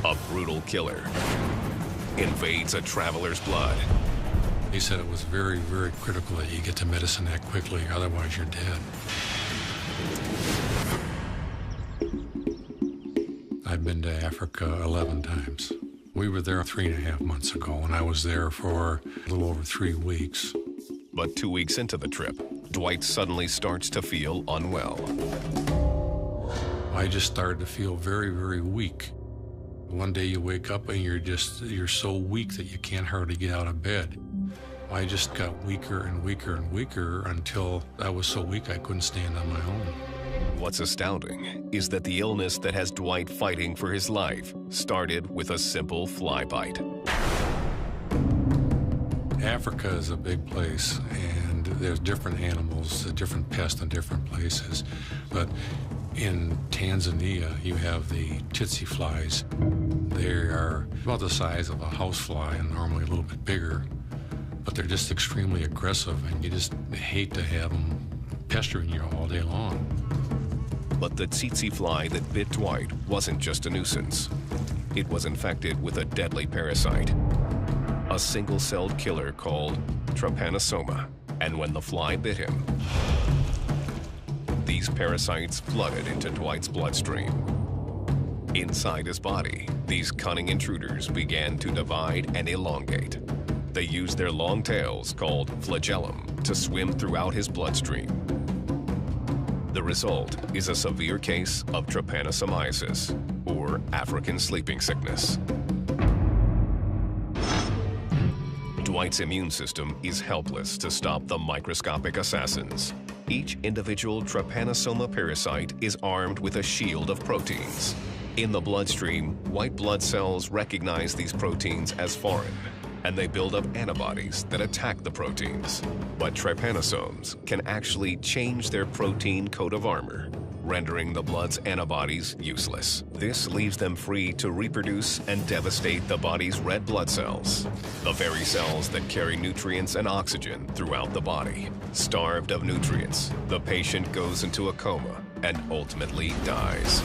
a brutal killer, invades a traveler's blood. He said it was very, very critical that you get to medicine that quickly, otherwise you're dead. I've been to Africa 11 times. We were there 3.5 months ago, and I was there for a little over 3 weeks. But 2 weeks into the trip, Dwight suddenly starts to feel unwell. I just started to feel very, very weak. One day you wake up and you're so weak that you can't hardly get out of bed. I just got weaker and weaker and weaker until I was so weak I couldn't stand on my own. What's astounding is that the illness that has Dwight fighting for his life started with a simple fly bite. Africa is a big place, and there's different animals, different pests in different places. But in Tanzania, you have the tsetse flies. They are about the size of a housefly and normally a little bit bigger, but they're just extremely aggressive, and you just hate to have them pestering you all day long. But the tsetse fly that bit Dwight wasn't just a nuisance. It was infected with a deadly parasite, a single-celled killer called Tripanozoma. And when the fly bit him, these parasites flooded into Dwight's bloodstream. Inside his body, these cunning intruders began to divide and elongate. They used their long tails, called flagellum, to swim throughout his bloodstream. The result is a severe case of trypanosomiasis, or African sleeping sickness. Dwight's immune system is helpless to stop the microscopic assassins. Each individual Tripanosoma parasite is armed with a shield of proteins. In the bloodstream, white blood cells recognize these proteins as foreign, and they build up antibodies that attack the proteins. But trypanosomes can actually change their protein coat of armor, rendering the blood's antibodies useless. This leaves them free to reproduce and devastate the body's red blood cells, the very cells that carry nutrients and oxygen throughout the body. Starved of nutrients, the patient goes into a coma and ultimately dies.